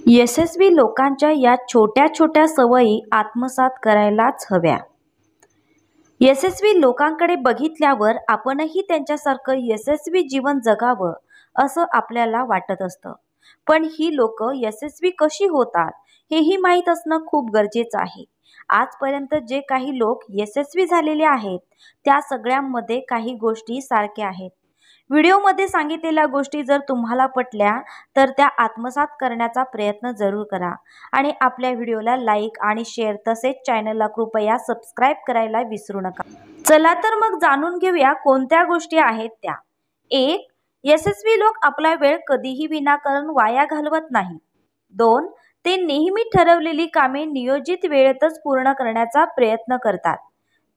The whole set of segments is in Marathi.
यशस्वी लोकांच्या या छोट्या छोट्या सवयी आत्मसात करायलाच हव्या. यशस्वी लोकांकडे बघितल्यावर आपणही त्यांच्यासारखं यशस्वी जीवन जगावं असं आपल्याला वाटत असतं. पण ही लोक यशस्वी कशी होतात हेही माहीत असणं खूप गरजेचं आहे. आजपर्यंत जे काही लोक यशस्वी झालेले आहेत त्या सगळ्यांमध्ये काही गोष्टी सारख्या आहेत. व्हिडिओमध्ये सांगितलेल्या गोष्टी जर तुम्हाला पटल्या तर त्या आत्मसात करण्याचा प्रयत्न जरूर करा आणि आपल्या व्हिडिओला लाईक आणि शेअर तसेच चॅनलला कृपया सबस्क्राईब करायला विसरू नका. चला तर मग जाणून घेऊया कोणत्या गोष्टी आहेत त्या. 1. यशस्वी लोक आपला वेळ कधीही विनाकारण वाया घालवत नाहीत. 2. ते नेहमी ठरवलेली कामे नियोजित वेळेतच पूर्ण करण्याचा प्रयत्न करतात.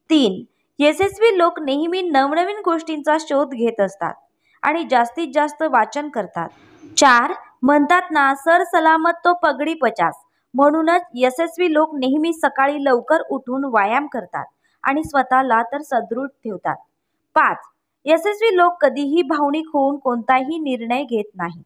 3. यशस्वी लोक नेहमी नवनवीन गोष्टींचा शोध घेत असतात आणि जास्तीत जास्त वाचन करतात. 4. म्हणतात ना, सर सलामत तो पगडी 50. म्हणूनच यशस्वी लोक नेहमी सकाळी लवकर उठून व्यायाम करतात आणि स्वतःला तर सदृढ ठेवतात. 5. यशस्वी लोक कधीही भावनिक होऊन कोणताही निर्णय घेत नाहीत.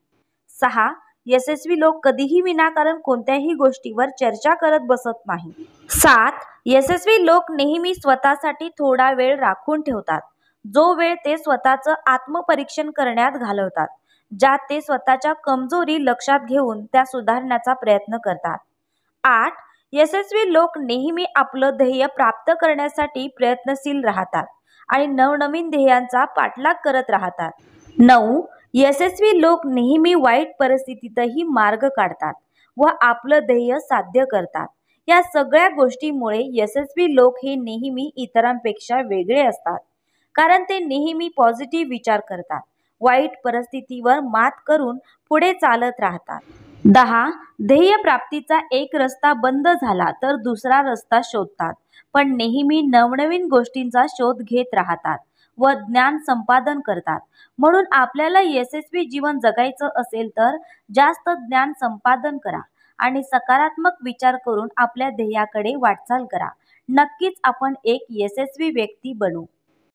6. यशस्वी लोक कधीही विनाकारण कोणत्याही गोष्टीवर चर्चा करत बसत नाहीत. 7. यशस्वी लोक नेहमी स्वतःसाठी थोडा वेळ राखून ठेवतात, जो वेळ ते स्वतःचं आत्मपरीक्षण करण्यात घालवतात, ज्यात ते स्वतःच्या कमजोरी लक्षात घेऊन त्या सुधारण्याचा प्रयत्न करतात. 8. यशस्वी लोक नेहमी आपलं ध्येय प्राप्त करण्यासाठी प्रयत्नशील राहतात आणि नवनवीन ध्येयांचा पाठलाग करत राहतात. 9. यशस्वी लोक नेहमी वाईट परिस्थितीतही मार्ग काढतात व आपलं ध्येय साध्य करतात. या सगळ्या गोष्टींमुळे यशस्वी लोक हे नेहमी इतरांपेक्षा वेगळे असतात, कारण ते नेहमी पॉझिटिव्ह विचार करतात, वाईट परिस्थितीवर मात करून पुढे चालत राहतात. 10. ध्येय प्राप्तीचा एक रस्ता बंद झाला तर दुसरा रस्ता शोधतात, पण नेहमी नवनवीन गोष्टींचा शोध घेत राहतात व ज्ञान संपादन करतात. म्हणून आपल्याला यशस्वी जीवन जगायचं असेल तर जास्त ज्ञान संपादन करा आणि सकारात्मक विचार करून आपल्या ध्येयाकडे वाटचाल करा. नक्कीच आपण एक यशस्वी व्यक्ती बनू.